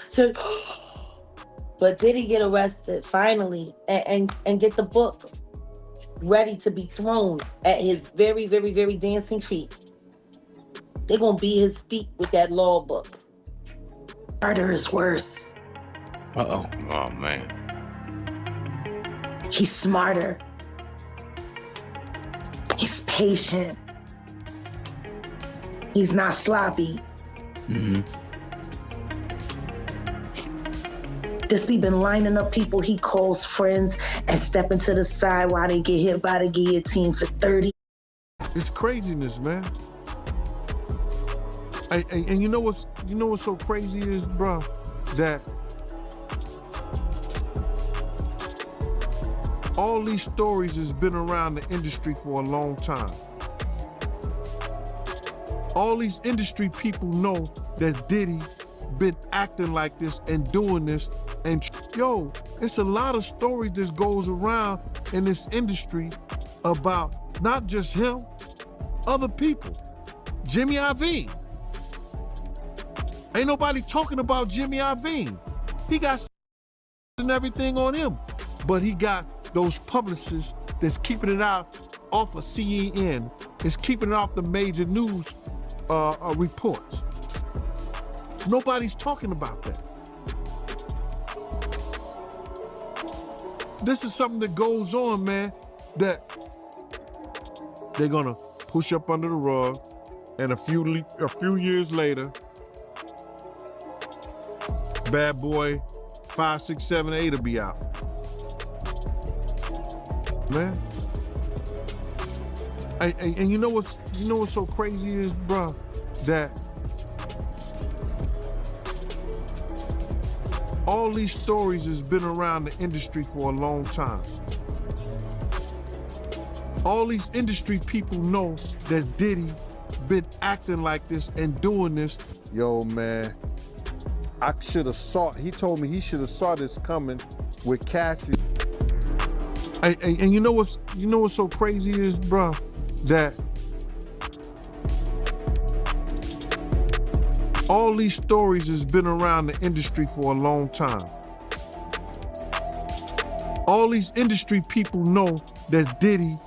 So, but did he get arrested finally and get the book ready to be thrown at his very, very, very dancing feet? They're gonna beat his feet with that law book. Murder is worse. Uh-oh. Oh, man. He's smarter. He's patient. He's not sloppy. Mm-hmm. Just he been lining up people he calls friends and stepping to the side while they get hit by the guillotine for 30. It's craziness, man. And you know what's so crazy is, bruh, that all these stories has been around the industry for a long time. All these industry people know that Diddy been acting like this and doing this, and yo, it's a lot of stories that goes around in this industry about not just him, other people. Jimmy Iovine. Ain't nobody talking about Jimmy Iovine. He got and everything on him, but he got those publicists that's keeping it out off of CNN, is keeping it off the major news reports. Nobody's talking about that. This is something that goes on, man, that they're gonna push up under the rug, and a few years later, Bad Boy 5, 6, 7, 8 will be out. Man. And you know what's so crazy is, bruh, that all these stories has been around the industry for a long time. All these industry people know that Diddy been acting like this and doing this. Yo, man, I should have he told me he should have saw this coming with Cassie. And you know what's so crazy is, bruh, that all these stories has been around the industry for a long time. All these industry people know that Diddy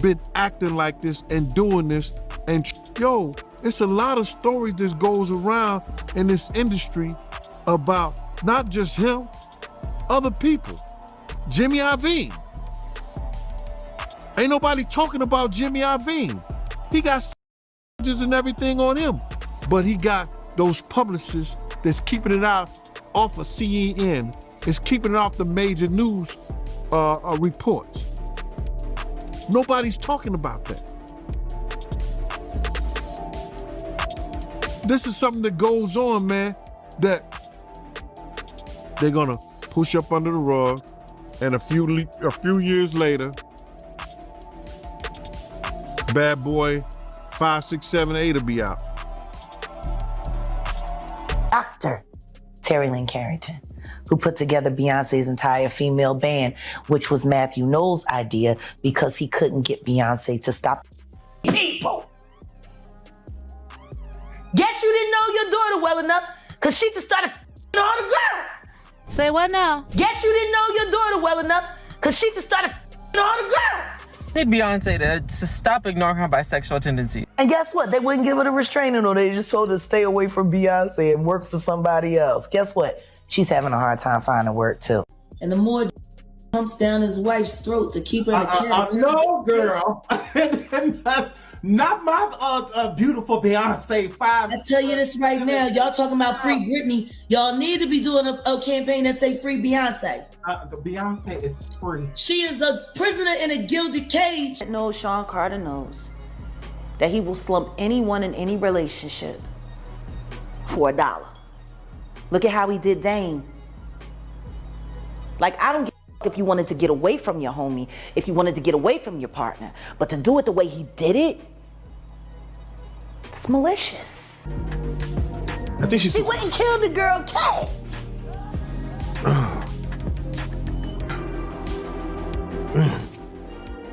been acting like this and doing this, and yo, it's a lot of stories that goes around in this industry about not just him, other people. Jimmy Iovine. Ain't nobody talking about Jimmy Iovine. He got and everything on him, but he got those publicists that's keeping it out off of CNN, is keeping it off the major news reports. Nobody's talking about that. This is something that goes on, man, that they're gonna push up under the rug, and a few years later, Bad Boy 5, 6, 7, 8 will be out. Dr. Terry Lynn Carrington, who put together Beyonce's entire female band, which was Matthew Knowles' idea because he couldn't get Beyonce to stop people. Guess you didn't know your daughter well enough because she just started all the girls. Say what now? Guess you didn't know your daughter well enough because she just started all the girls. Need Beyonce to stop ignoring her bisexual tendencies. And guess what? They wouldn't give her a restraining order. They just told her to stay away from Beyonce and work for somebody else. Guess what? She's having a hard time finding work too. And the more pumps down his wife's throat to keep her in a character. No, girl. Not my beautiful Beyonce 5. I tell you this right now, y'all talking about free Britney. Y'all need to be doing a campaign that say free Beyonce. The Beyonce is free. She is a prisoner in a gilded cage. Knows Sean Carter knows that he will slump anyone in any relationship for $1. Look at how he did Dame. Like, I don't give a if you wanted to get away from your homie, if you wanted to get away from your partner, but to do it the way he did it, it's malicious. I think She went and killed the girl Cats.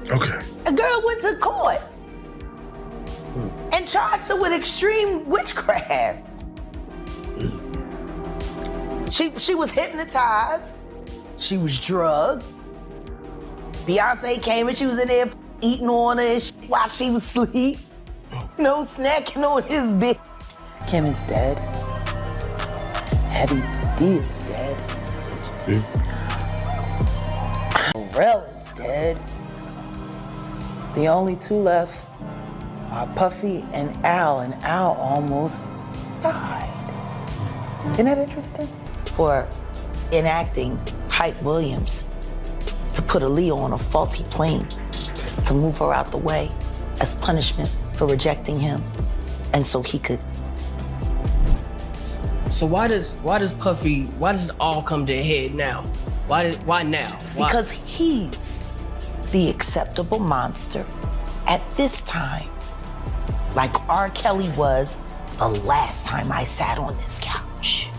Okay. A girl went to court and charged her with extreme witchcraft. She was hypnotized. She was drugged. Beyonce came and she was in there eating on her and shit while she was asleep. No snacking on his bitch. Kim is dead. Heavy D is dead. Pharrell is dead. The only two left are Puffy and Al almost died. Isn't that interesting? For enacting Hype Williams to put Aaliyah on a faulty plane to move her out the way as punishment for rejecting him, and so he could. So why does it all come to a head now? Why now? Why? Because he's the acceptable monster at this time, like R. Kelly was the last time I sat on this couch.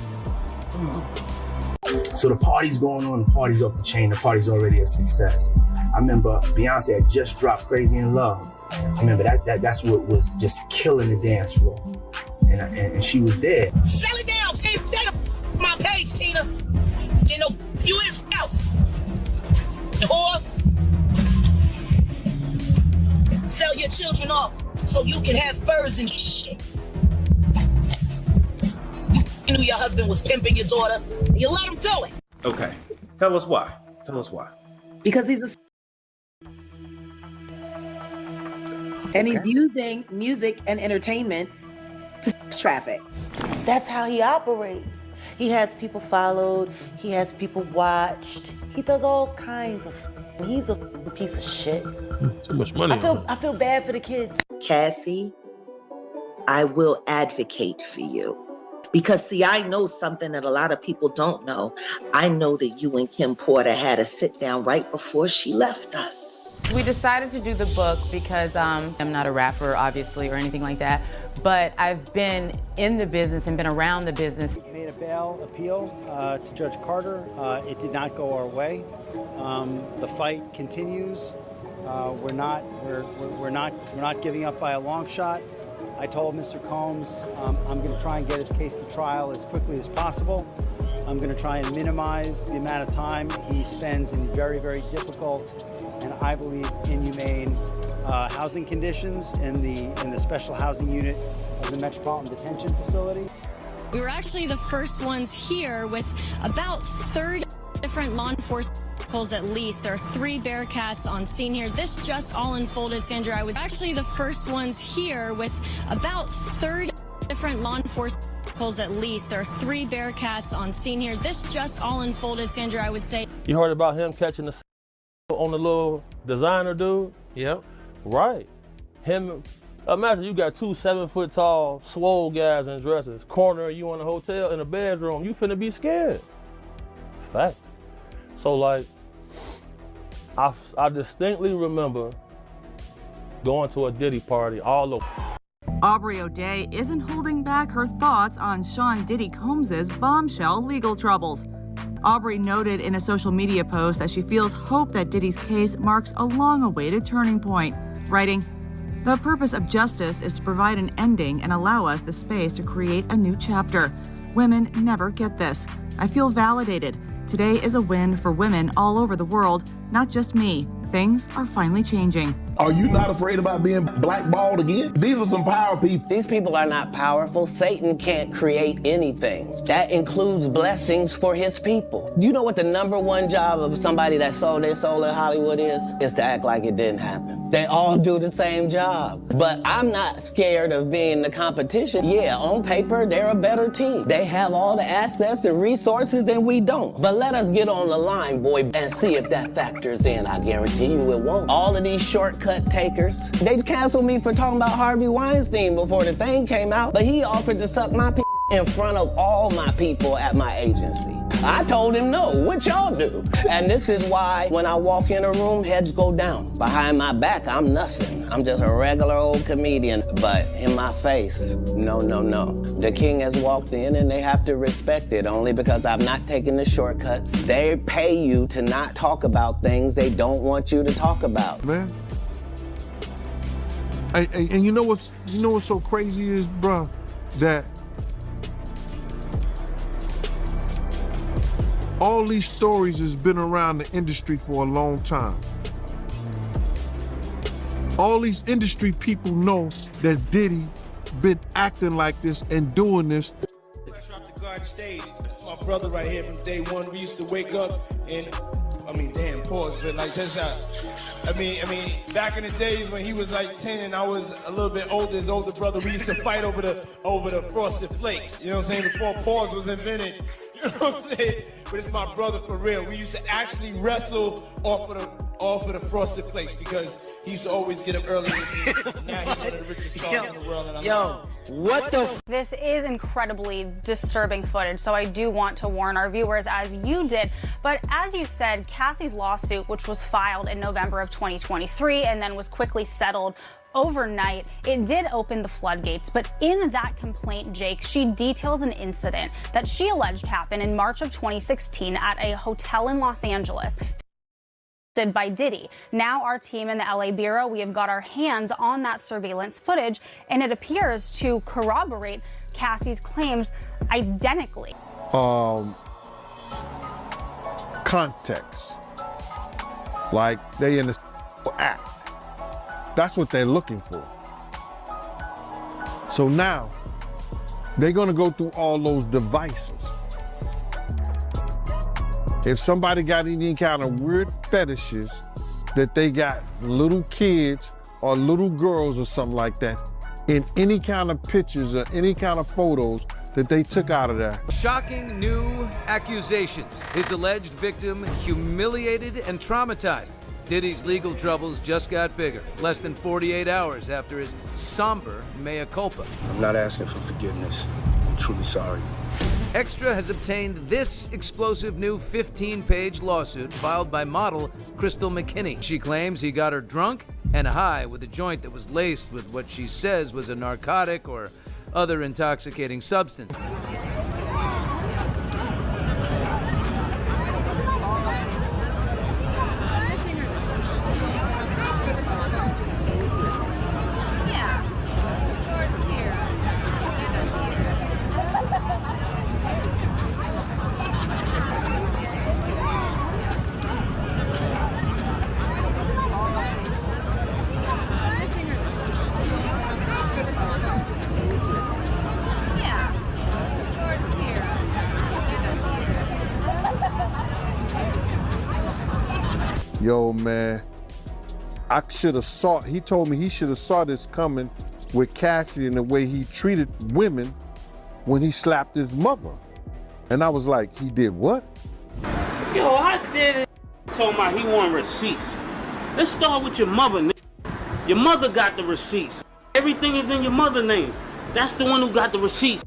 So the party's going on, the party's off the chain, the party's already a success. I remember Beyonce had just dropped Crazy in Love. I remember that's what was just killing the dance floor. And she was there. Sell it down, Tina. That my page, Tina. You know, you is out. The whore. Sell your children off so you can have furs and shit. You knew your husband was pimping your daughter. You let him do it. Okay, tell us why. Tell us why. Because he's a... And he's using music and entertainment to traffic. That's how he operates. He has people followed. He has people watched. He does all kinds of... He's a piece of shit. Too much money. I feel bad for the kids. Cassie, I will advocate for you. Because see, I know something that a lot of people don't know. I know that you and Kim Porter had a sit down right before she left us. We decided to do the book because I'm not a rapper, obviously, or anything like that, but I've been in the business and been around the business. We made a bail appeal to Judge Carter. It did not go our way. The fight continues. We're not giving up by a long shot. I told Mr. Combs I'm going to try and get his case to trial as quickly as possible. I'm going to try and minimize the amount of time he spends in very, very difficult and I believe inhumane housing conditions in the special housing unit of the Metropolitan Detention Facility. We were actually the first ones here with about 30 different law enforcement vehicles at least. There are 3 Bearcats on scene here. This just all unfolded, Sandra. I was actually the first ones here with about 30 different law enforcement vehicles at least. There are 3 Bearcats on scene here. This just all unfolded, Sandra, I would say. You heard about him catching the on the little designer dude? Yep. Right. Him, imagine you got 2 7-foot-tall, swole guys in dresses, cornering you in a hotel in a bedroom. You finna be scared. Facts. So like, I distinctly remember going to a Diddy party all over. Aubrey O'Day isn't holding back her thoughts on Sean Diddy Combs' bombshell legal troubles. Aubrey noted in a social media post that she feels hope that Diddy's case marks a long-awaited turning point, writing, "The purpose of justice is to provide an ending and allow us the space to create a new chapter. Women never get this. I feel validated. Today is a win for women all over the world, not just me. Things are finally changing." Are you not afraid about being blackballed again? These are some power people. These people are not powerful. Satan can't create anything. That includes blessings for his people. You know what the #1 job of somebody that sold their soul in Hollywood is? Is to act like it didn't happen. They all do the same job. But I'm not scared of being the competition. Yeah, on paper, they're a better team. They have all the assets and resources and we don't. But let us get on the line, boy, and see if that factors in. I guarantee you it won't. All of these shortcut takers, they canceled me for talking about Harvey Weinstein before the thing came out, but he offered to suck my p in front of all my people at my agency. I told him no, what y'all do? And this is why when I walk in a room, heads go down. Behind my back, I'm nothing. I'm just a regular old comedian, but in my face, no, no, no. The king has walked in and they have to respect it only because I'm not taking the shortcuts. They pay you to not talk about things they don't want you to talk about. Man. And you know what's so crazy is, bruh, that All these stories has been around the industry for a long time. All these industry people know that Diddy been acting like this and doing this. Fresh off the guard stage. That's my brother right here from day one. We used to wake up and, pause, but like just back in the days when he was like 10 and I was a little bit older, his older brother, we used to fight over the Frosted Flakes. You know what I'm saying? Before pause was invented. You know what I'm saying? But it's my brother for real. We used to actually wrestle off of the Frosted Flakes because he used to always get up early with me. Now he's one of the richest stars in the world. And What the This is incredibly disturbing footage, so I do want to warn our viewers, as you did. But as you said, Cassie's lawsuit, which was filed in November of 2023 and then was quickly settled overnight, it did open the floodgates. But in that complaint, Jake, she details an incident that she alleged happened in March of 2016 at a hotel in Los Angeles by Diddy. Now our team in the LA Bureau, we have got our hands on that surveillance footage, and it appears to corroborate Cassie's claims identically. Context. Like they in the act. That's what they're looking for. So now they're gonna go through all those devices. If somebody got any kind of weird fetishes that they got little kids or little girls or something like that in any kind of pictures or any kind of photos that they took out of there. Shocking new accusations. His alleged victim humiliated and traumatized. Diddy's legal troubles just got bigger, less than 48 hours after his somber mea culpa. I'm not asking for forgiveness. I'm truly sorry. Extra has obtained this explosive new 15-page lawsuit filed by model Crystal McKinney. She claims he got her drunk and high with a joint that was laced with what she says was a narcotic or other intoxicating substance. Yo, man, I should have saw, he told me he should have saw this coming with Cassie and the way he treated women when he slapped his mother. And I was like, he did what? Yo, I did it. Told my he want receipts. Let's start with your mother, nigga. Your mother got the receipts. Everything is in your mother's name. That's the one who got the receipts.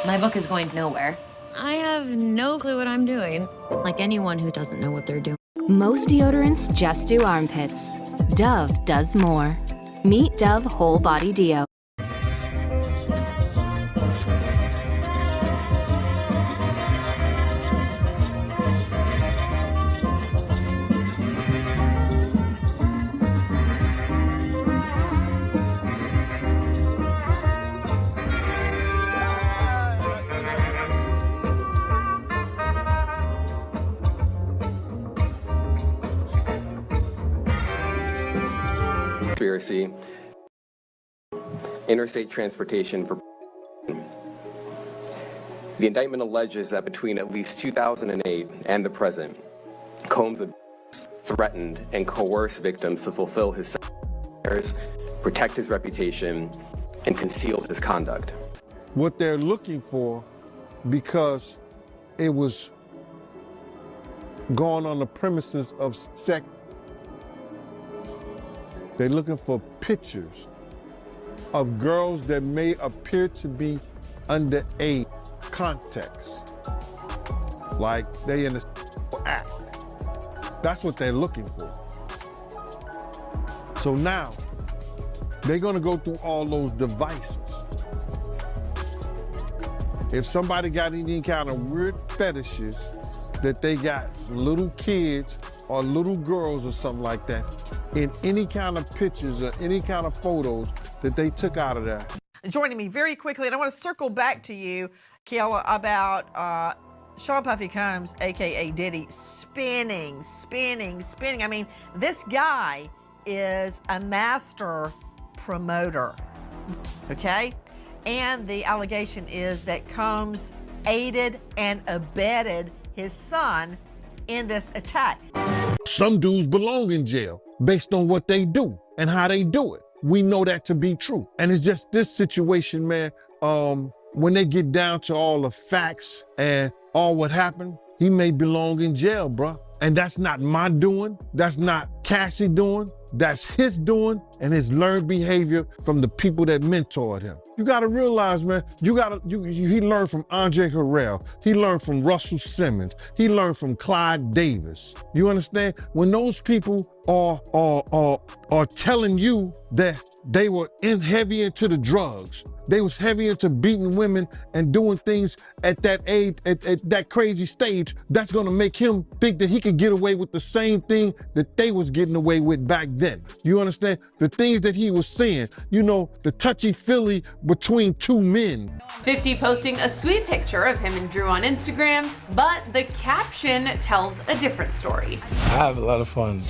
My book is going nowhere. I have no clue what I'm doing. Like anyone who doesn't know what they're doing. Most deodorants just do armpits. Dove does more. Meet Dove Whole Body Deo. Conspiracy, interstate transportation for. The indictment alleges that between at least 2008 and the present, Combs threatened and coerced victims to fulfill his desires, protect his reputation, and conceal his conduct. What they're looking for, because it was going on the premises of sex. They're looking for pictures of girls that may appear to be underage. Context. Like they in the act. That's what they're looking for. So now, they're gonna go through all those devices. If somebody got any kind of weird fetishes that they got little kids or little girls or something like that in any kind of pictures or any kind of photos that they took out of there. joining me very quickly. And I want to circle back to you, Kiala, about Sean Puffy Combs, a.k.a. Diddy, spinning. I mean, this guy is a master promoter, okay? And the allegation is that Combs aided and abetted his son in this attack. Some dudes belong in jail based on what they do and how they do it. We know that to be true. And it's just this situation, man, when they get down to all the facts and all what happened, he may belong in jail, bruh. And that's not my doing. That's not Cassie doing. That's his doing and his learned behavior from the people that mentored him. You gotta realize, man, he learned from Andre Harrell. He learned from Russell Simmons. He learned from Clyde Davis. You understand? When those people are telling you that they were heavy into the drugs, they was heavy into beating women and doing things at that age, at that crazy stage, that's gonna make him think that he could get away with the same thing that they was getting away with back then. You understand? The things that he was saying, you know, the touchy-feely between two men. 50 posting a sweet picture of him and Drew on Instagram, but the caption tells a different story. I have a lot of fun.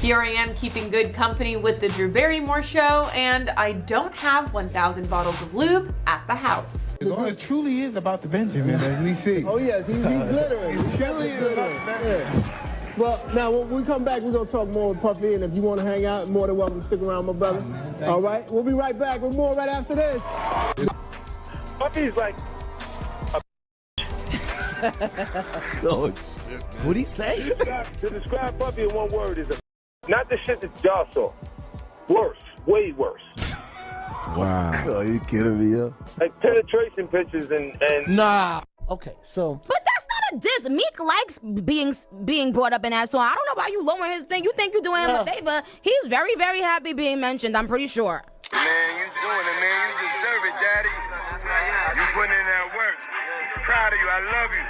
Here I am keeping good company with the Drew Barrymore show, and I don't have 1,000 bottles of lube at the house. It truly is about the Benjamin, as we see. Oh yes, he's glittering. He's truly glittering. Well, now when we come back, we're gonna talk more with Puffy, and if you want to hang out, more than welcome to stick around, my brother. All right, we'll be right back with more right after this. Puffy's like Oh, shit, man. What'd he say? To describe Puffy in one word is not the shit that y'all saw. Worse, way worse. Wow. Oh, you kidding me, yo? Like penetration pictures and Nah. Okay, so. But that's not a diss. Meek likes being brought up in that song. I don't know why you lowering his thing. You think you're doing him a favor. He's very, very happy being mentioned, I'm pretty sure. Man, you doing it, man. You deserve it, Daddy. You putting in that work. Proud of you. I love you.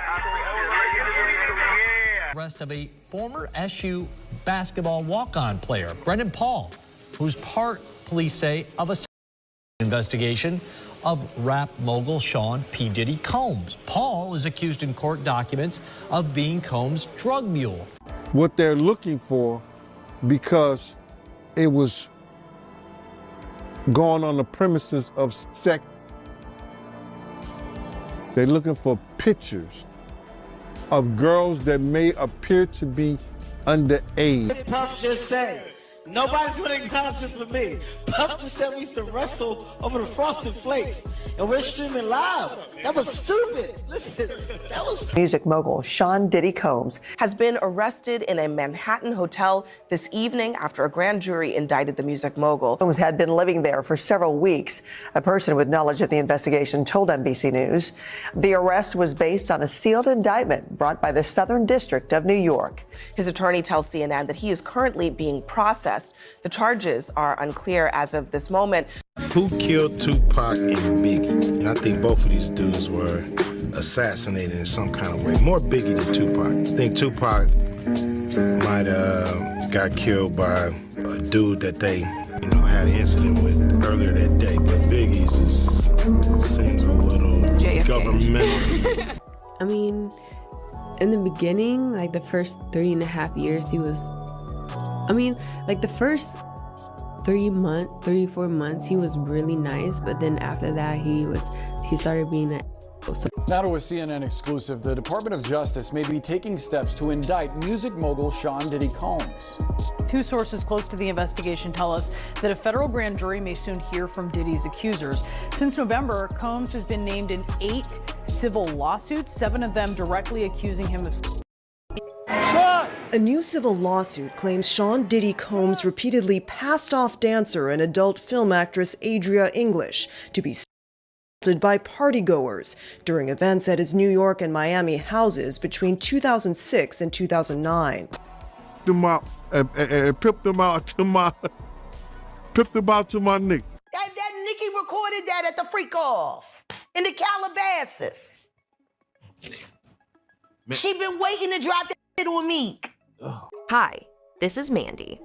Yeah. Arrest of a former SU basketball walk-on player, Brendan Paul, who's part, police say, of a investigation of rap mogul Sean P.Diddy Combs. Paul is accused in court documents of being Combs' drug mule. What they're looking for, because it was going on the premises of sex, they're looking for pictures of girls that may appear to be underage. Puff just said, nobody's gonna acknowledge this but me. Puff just said we used to wrestle over the Frosted Flakes, and we're streaming live. That was stupid. Listen, that was. Music mogul Sean Diddy Combs has been arrested in a Manhattan hotel this evening after a grand jury indicted the music mogul. Combs had been living there for several weeks. A person with knowledge of the investigation told NBC News the arrest was based on a sealed indictment brought by the Southern District of New York. His attorney tells CNN that he is currently being processed. The charges are unclear as of this moment. Who killed Tupac and Biggie? And I think both of these dudes were assassinated in some kind of way. More Biggie than Tupac. I think Tupac might have got killed by a dude that they, had an incident with earlier that day. But Biggie's seems a little governmental. I mean, in the beginning, like the first 3.5 years, he was, the first 3 or 4 months, he was really nice, but then after that, he started being Now to a CNN exclusive, the Department of Justice may be taking steps to indict music mogul Sean Diddy Combs. Two sources close to the investigation tell us that a federal grand jury may soon hear from Diddy's accusers. Since November, Combs has been named in 8 civil lawsuits, 7 of them directly accusing him of... A new civil lawsuit claims Sean Diddy Combs repeatedly passed off dancer and adult film actress Adria English to be assaulted by partygoers during events at his New York and Miami houses between 2006 and 2009. Pipped them out to my Nick. That Nikki recorded that at the freak off in the Calabasas. She been waiting to drop that shit on Meek. Hi, this is Mandy.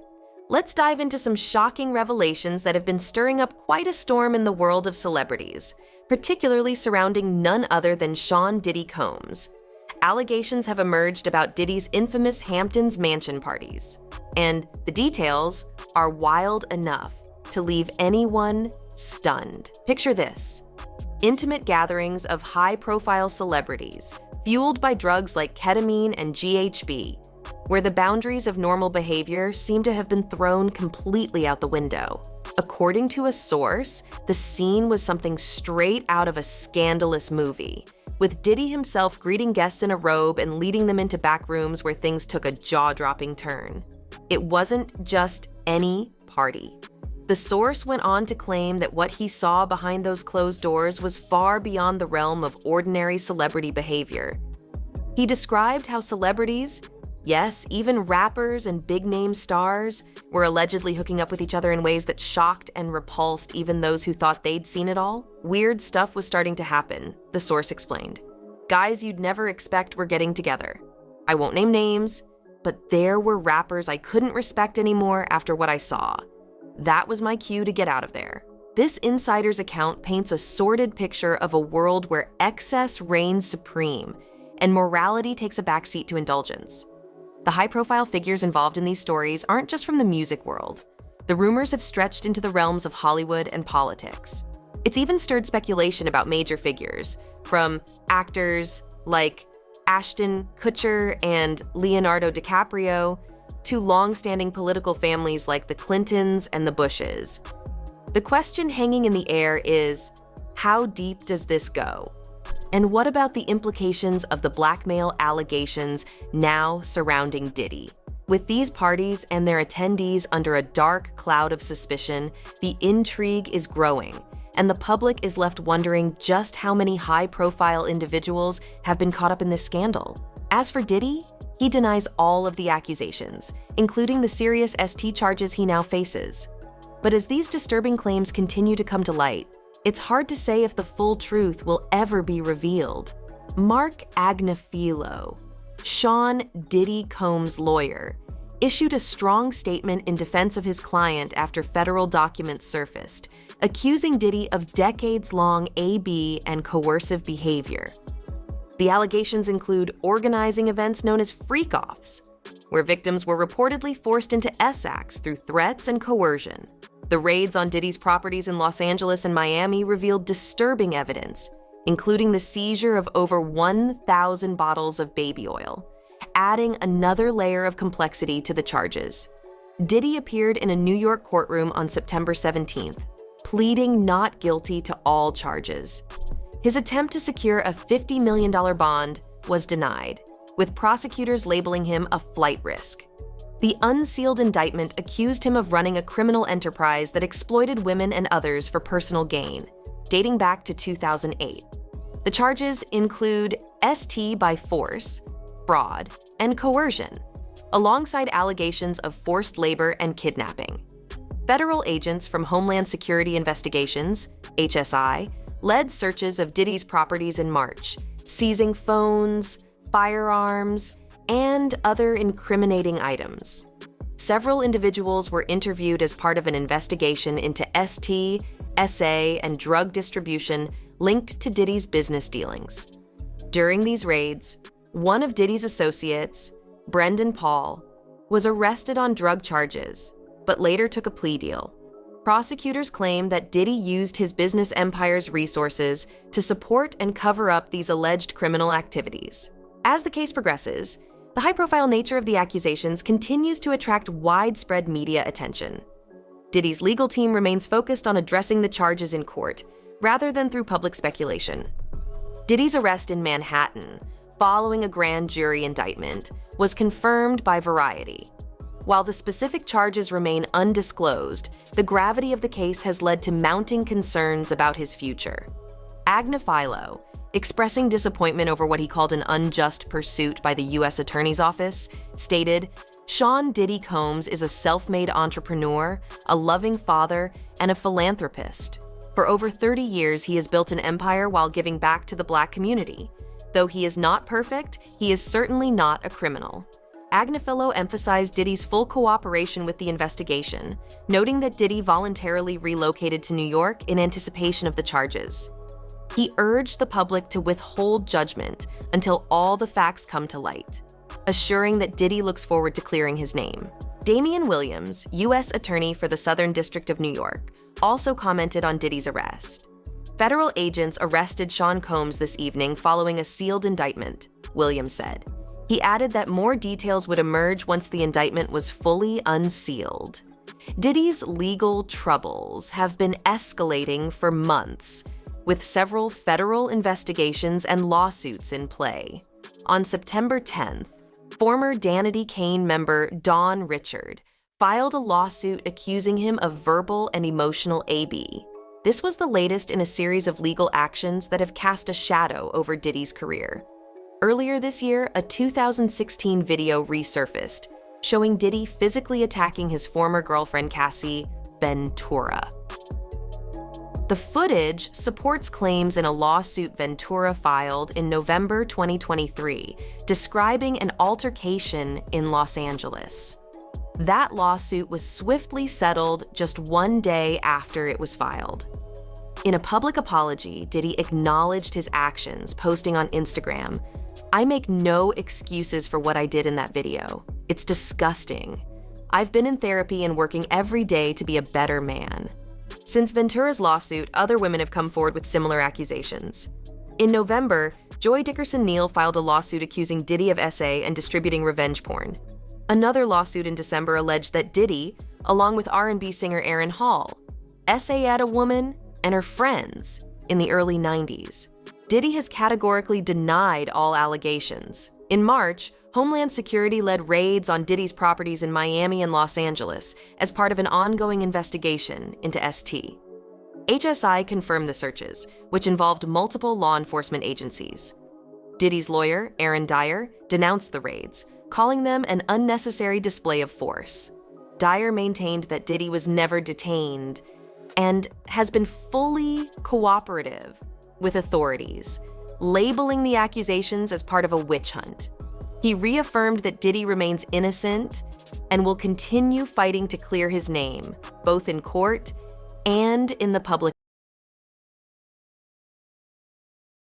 let's dive into some shocking revelations that have been stirring up quite a storm in the world of celebrities, particularly surrounding none other than Sean Diddy Combs. Allegations have emerged about Diddy's infamous Hamptons mansion parties, and the details are wild enough to leave anyone stunned. Picture this: intimate gatherings of high-profile celebrities, fueled by drugs like ketamine and GHB, where the boundaries of normal behavior seem to have been thrown completely out the window. According to a source, the scene was something straight out of a scandalous movie, with Diddy himself greeting guests in a robe and leading them into back rooms where things took a jaw-dropping turn. It wasn't just any party. The source went on to claim that what he saw behind those closed doors was far beyond the realm of ordinary celebrity behavior. He described how celebrities, yes, even rappers and big-name stars, were allegedly hooking up with each other in ways that shocked and repulsed even those who thought they'd seen it all. Weird stuff was starting to happen, the source explained. Guys you'd never expect were getting together. I won't name names, but there were rappers I couldn't respect anymore after what I saw. That was my cue to get out of there. This insider's account paints a sordid picture of a world where excess reigns supreme and morality takes a backseat to indulgence. The high-profile figures involved in these stories aren't just from the music world. The rumors have stretched into the realms of Hollywood and politics. It's even stirred speculation about major figures, from actors like Ashton Kutcher and Leonardo DiCaprio to long-standing political families like the Clintons and the Bushes. The question hanging in the air is, how deep does this go? And what about the implications of the blackmail allegations now surrounding Diddy? With these parties and their attendees under a dark cloud of suspicion, the intrigue is growing, and the public is left wondering just how many high-profile individuals have been caught up in this scandal. As for Diddy, he denies all of the accusations, including the serious ST charges he now faces. But as these disturbing claims continue to come to light, it's hard to say if the full truth will ever be revealed. Mark Agnifilo, Sean Diddy Combs' lawyer, issued a strong statement in defense of his client after federal documents surfaced, accusing Diddy of decades-long AB and coercive behavior. The allegations include organizing events known as freak-offs, where victims were reportedly forced into S-acts through threats and coercion. The raids on Diddy's properties in Los Angeles and Miami revealed disturbing evidence, including the seizure of over 1,000 bottles of baby oil, adding another layer of complexity to the charges. Diddy appeared in a New York courtroom on September 17th, pleading not guilty to all charges. His attempt to secure a $50 million bond was denied, with prosecutors labeling him a flight risk. The unsealed indictment accused him of running a criminal enterprise that exploited women and others for personal gain, dating back to 2008. The charges include ST by force, fraud, and coercion, alongside allegations of forced labor and kidnapping. Federal agents from Homeland Security Investigations, HSI, led searches of Diddy's properties in March, seizing phones, firearms, and other incriminating items. Several individuals were interviewed as part of an investigation into ST, SA, and drug distribution linked to Diddy's business dealings. During these raids, one of Diddy's associates, Brendan Paul, was arrested on drug charges, but later took a plea deal. Prosecutors claim that Diddy used his business empire's resources to support and cover up these alleged criminal activities. As the case progresses, the high-profile nature of the accusations continues to attract widespread media attention. Diddy's legal team remains focused on addressing the charges in court, rather than through public speculation. Diddy's arrest in Manhattan, following a grand jury indictment, was confirmed by Variety. While the specific charges remain undisclosed, the gravity of the case has led to mounting concerns about his future. Agnifilo, expressing disappointment over what he called an unjust pursuit by the U.S. Attorney's Office, stated, "Sean Diddy Combs is a self-made entrepreneur, a loving father, and a philanthropist. For over 30 years, he has built an empire while giving back to the Black community. Though he is not perfect, he is certainly not a criminal. Agnifilo emphasized Diddy's full cooperation with the investigation, noting that Diddy voluntarily relocated to New York in anticipation of the charges. He urged the public to withhold judgment until all the facts come to light, assuring that Diddy looks forward to clearing his name. Damian Williams, U.S. Attorney for the Southern District of New York, also commented on Diddy's arrest. Federal agents arrested Sean Combs this evening following a sealed indictment, Williams said. He added that more details would emerge once the indictment was fully unsealed. Diddy's legal troubles have been escalating for months, with several federal investigations and lawsuits in play. On September 10th, former Danity Kane member Dawn Richard filed a lawsuit accusing him of verbal and emotional AB. This was the latest in a series of legal actions that have cast a shadow over Diddy's career. Earlier this year, a 2016 video resurfaced, showing Diddy physically attacking his former girlfriend Cassie Ventura. The footage supports claims in a lawsuit Ventura filed in November 2023, describing an altercation in Los Angeles. That lawsuit was swiftly settled just one day after it was filed. In a public apology, Diddy acknowledged his actions, posting on Instagram, "I make no excuses for what I did in that video. It's disgusting. I've been in therapy and working every day to be a better man." Since Ventura's lawsuit, other women have come forward with similar accusations. In November, Joy Dickerson-Neal filed a lawsuit accusing Diddy of SA and distributing revenge porn. Another lawsuit in December alleged that Diddy, along with R&B singer Aaron Hall, SA'd a woman and her friends in the early 90s. Diddy has categorically denied all allegations. In March, Homeland Security led raids on Diddy's properties in Miami and Los Angeles as part of an ongoing investigation into ST. HSI confirmed the searches, which involved multiple law enforcement agencies. Diddy's lawyer, Aaron Dyer, denounced the raids, calling them an unnecessary display of force. Dyer maintained that Diddy was never detained and has been fully cooperative with authorities, labeling the accusations as part of a witch hunt. He reaffirmed that Diddy remains innocent and will continue fighting to clear his name, both in court and in the public